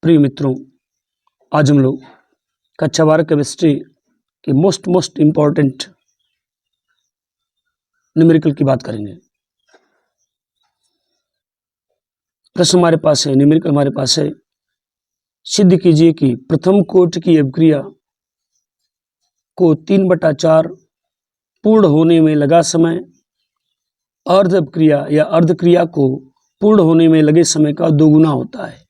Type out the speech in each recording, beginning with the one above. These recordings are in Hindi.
प्रिय मित्रों, आज हम लोग कक्षा 12 केमिस्ट्री की मोस्ट इम्पॉर्टेंट न्यूमेरिकल की बात करेंगे। प्रश्न हमारे पास है, न्यूमेरिकल हमारे पास है। सिद्ध कीजिए कि प्रथम कोटि की अभिक्रिया को 3/4 पूर्ण होने में लगा समय अर्ध अभिक्रिया या अर्धक्रिया को पूर्ण होने में लगे समय का 2 गुना होता है।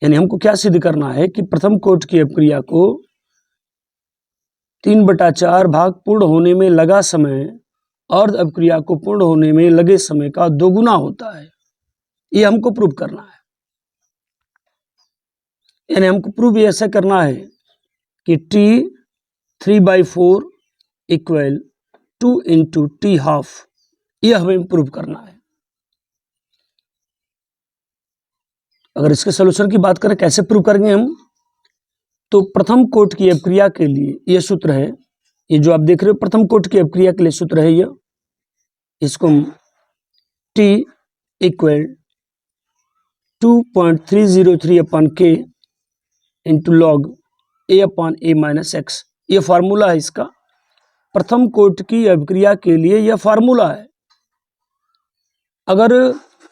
यानी हमको क्या सिद्ध करना है कि प्रथम कोटि की अभिक्रिया को 3/4 भाग पूर्ण होने में लगा समय अर्ध अभिक्रिया को पूर्ण होने में लगे समय का 2 गुना होता है। ये हमको प्रूव करना है। यानी हमको प्रूव ऐसा करना है कि T 3/4 इक्वल 2 × T½ यह हमें प्रूव करना है। अगर इसके सोल्यूशन की बात करें कैसे प्रूव करेंगे हम, तो प्रथम कोटि की अभिक्रिया के लिए यह सूत्र है। ये जो आप देख रहे हो प्रथम कोटि की अभिक्रिया के लिए सूत्र है यह। इसको हम T equal 2.303/K × log A/A-x, यह फार्मूला है इसका। प्रथम कोटि की अभिक्रिया के लिए यह फार्मूला है। अगर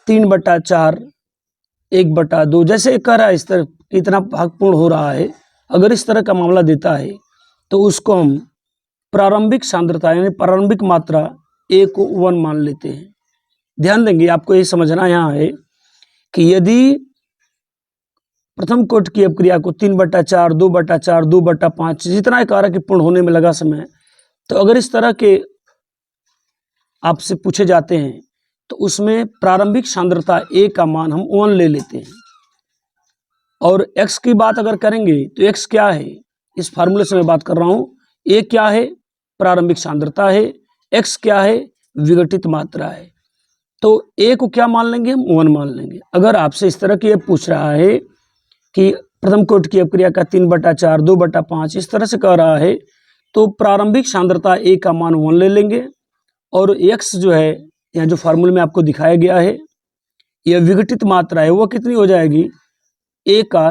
3/4 1/2 जैसे कह रहा है, इस तरह इतना भाग पूर्ण हो रहा है, अगर इस तरह का मामला देता है तो उसको हम प्रारंभिक सांद्रता यानी प्रारंभिक मात्रा A को 1 मान लेते हैं। ध्यान देंगे, आपको ये समझना यहाँ है कि यदि प्रथम कोटि की अभिक्रिया को 3/4 2/4 2/5 जितना कह रहा है कि पूर्ण होने में लगा समय, तो अगर इस तरह के आपसे पूछे जाते हैं तो उसमें प्रारंभिक सांद्रता A का मान हम 1 ले लेते हैं। और x की बात अगर करेंगे तो x क्या है, इस फार्मूले से मैं बात कर रहा हूं। A क्या है, प्रारंभिक सांद्रता है। x क्या है, विघटित मात्रा है। तो A को क्या मान लेंगे हम, 1 मान लेंगे। अगर आपसे इस तरह की ये पूछ रहा है कि प्रथम कोटि की अभिक्रिया का 3/4 2/5 इस तरह से कह रहा है, तो प्रारंभिक सांद्रता A का मान 1 ले लेंगे और x जो है यहाँ जो फार्मूले में आपको दिखाया गया है, यह विघटित मात्रा है, वो कितनी हो जाएगी, A का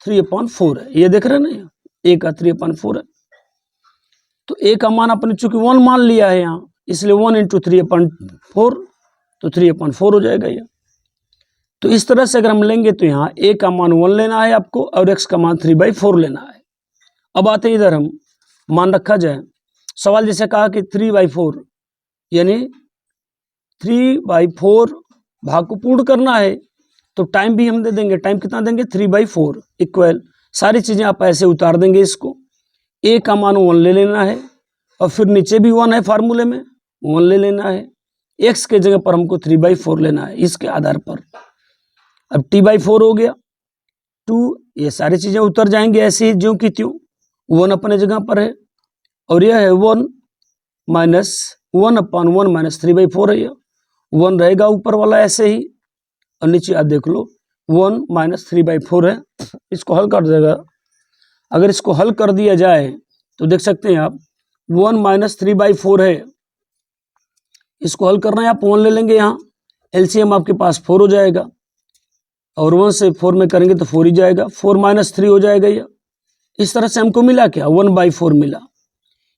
3/4 है। ये देख रहे हैं ना, A का 3/4 है। तो A का मान अपने चूंकि 1 मान लिया है यहाँ, इसलिए 1 × 3/4 तो 3/4 हो जाएगा यह। तो इस तरह से अगर हम लेंगे तो यहाँ A का मान 1 लेना है आपको और x का मान 3/4 लेना है। अब आते इधर हम मान रखा जाए। सवाल जैसे कहा कि 3/4 यानी 3/4 भाग को पूर्ण करना है, तो टाइम भी हम दे देंगे। टाइम कितना देंगे, 3/4 इक्वल सारी चीजें आप ऐसे उतार देंगे। इसको A का मान 1 ले लेना है और फिर नीचे भी 1 है, फार्मूले में 1 ले लेना है। x के जगह पर हमको 3/4 लेना है इसके आधार पर। अब T/4 हो गया 2, ये सारी चीजें उतर जाएंगे ऐसे ही ज्यों की त्यों। 1 अपने जगह पर है और यह है 1 - 1/1 - 3/4 है। यह 1 रहेगा ऊपर वाला ऐसे ही, और नीचे आप देख लो 1 - 3/4 है। इसको हल कर देगा। अगर इसको हल कर दिया जाए तो देख सकते हैं आप 1 - 3/4 है। इसको हल करना है, आप 1 ले लेंगे। यहाँ एलसीएम आपके पास 4 हो जाएगा और 1 से 4 में करेंगे तो 4 ही जाएगा। 4 - 3 हो जाएगा यह। इस तरह से हमको मिला क्या, 1/4 मिला।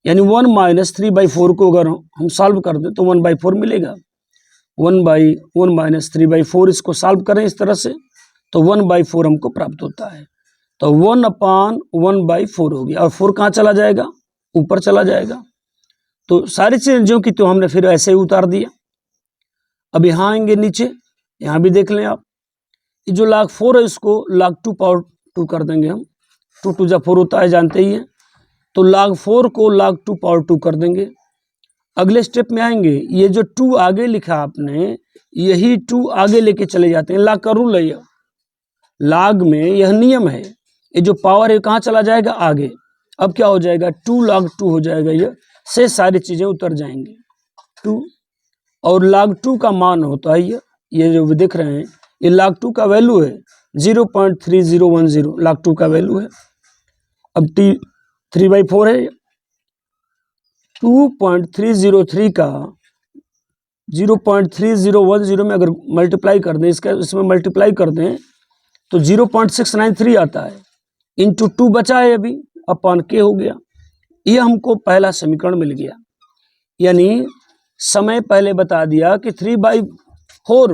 यानी 1 - 3/4 को अगर हम सॉल्व कर दें तो 1/4 मिलेगा। 1 - 3/4 इसको सॉल्व करें इस तरह से तो 1/4 हमको प्राप्त होता है। तो 1/1/4 हो गया और 4 कहाँ चला जाएगा, ऊपर चला जाएगा। तो सारी चीजें जो कि तो हमने फिर ऐसे ही उतार दिया। अब यहाँ आएंगे नीचे, यहाँ भी देख लें आप, ये जो log 4 है इसको log 2 कर देंगे हम। 2 × 2 4 होता है, जानते ही हैं। तो log 4 को log 2 कर देंगे। अगले स्टेप में आएंगे, ये जो 2 आगे लिखा आपने, यही 2 आगे लेके चले जाते हैं। log का रूल है यह, log में यह नियम है। ये जो पावर है कहाँ चला जाएगा, आगे। अब क्या हो जाएगा, 2 log 2 हो जाएगा यह, से सारी चीजें उतर जाएंगी 2। और log 2 का मान होता है ये जो देख रहे हैं, ये log 2 का वैल्यू है 0.3010, log 2 का वैल्यू है। अब T 3/4 है, 2.303 का 0.3010 में अगर मल्टीप्लाई कर दें, इसमें मल्टीप्लाई कर दें तो 0.693 आता है, इंटू 2 बचा है अभी, अपॉन के हो गया। ये हमको पहला समीकरण मिल गया। यानी समय पहले बता दिया कि 3/4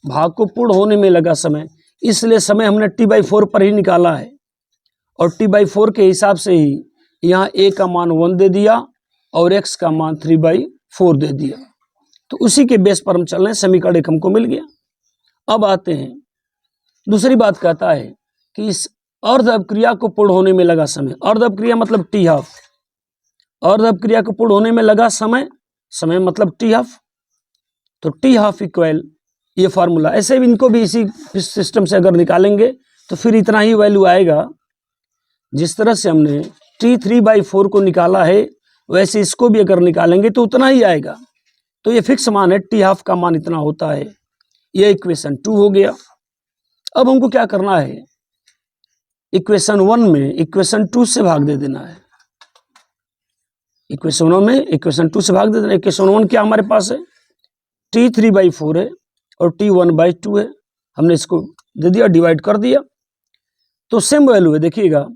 भाग को पूर्ण होने में लगा समय, इसलिए समय हमने t/4 पर ही निकाला है और t/4 के हिसाब से ही यहाँ a का मान 1 दे दिया और x का मान 3/4 दे दिया। तो उसी के बेस पर हम चल रहे हैं, समीकरण एक हमको मिल गया। अब आते हैं दूसरी बात, कहता है कि इस अर्ध अपक्रिया को पूर्ण होने में लगा समय, अर्ध अपक्रिया मतलब t½ अर्ध अपक्रिया को पूर्ण होने में लगा समय, समय मतलब t½ तो t½ इक्वल ये फार्मूला, ऐसे भी इनको भी इसी सिस्टम से अगर निकालेंगे तो फिर इतना ही वैल्यू आएगा। जिस तरह से हमने t3/4 को निकाला है वैसे इसको भी अगर निकालेंगे तो उतना ही आएगा। तो ये फिक्स मान है, t½ का मान इतना होता है। ये इक्वेशन 2 हो गया। अब हमको क्या करना है, इक्वेशन 1 में इक्वेशन 2 से भाग दे देना है। इक्वेशन 1 में इक्वेशन 2 से भाग दे देना। इक्वेशन 1 क्या हमारे पास है, t3/4 है और t1/2 है, हमने इसको दे दिया, डिवाइड कर दिया। तो सेम वैल्यू है, देखिएगा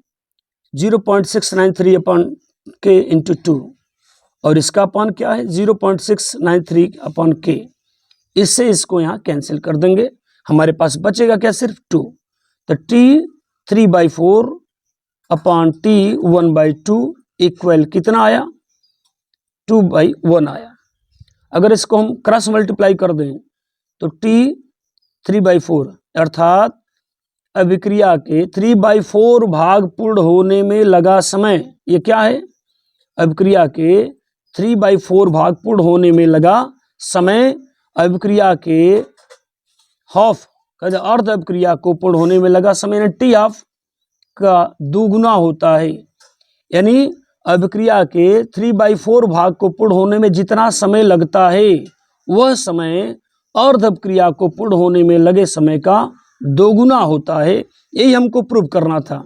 0.693 अपॉन के इंटू 2 और इसका अपॉन क्या है 0.693 अपॉन के। इससे इसको यहाँ कैंसिल कर देंगे, हमारे पास बचेगा क्या, सिर्फ 2। तो t3/4 अपॉन t1/2 इक्वल कितना आया, 2/1 आया। अगर इसको हम क्रॉस मल्टीप्लाई कर दें तो t3/4 अर्थात अभिक्रिया के 3/4 भाग पूर्ण होने में लगा समय, ये क्या है, अभिक्रिया के 3/4 भाग पूर्ण होने में लगा समय, अभिक्रिया के हाफ का अर्ध अभिक्रिया को पूर्ण होने में लगा समय t½ का दोगुना होता है। यानी अभिक्रिया के 3/4 भाग को पूर्ण होने में जितना समय लगता है वह समय अर्ध अभिक्रिया को पूर्ण होने में लगे समय का दोगुना होता है। यही हमको प्रूव करना था।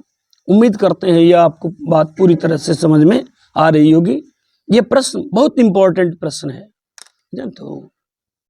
उम्मीद करते हैं यह आपको बात पूरी तरह से समझ में आ रही होगी। ये प्रश्न बहुत इंपॉर्टेंट प्रश्न है, जानते हो।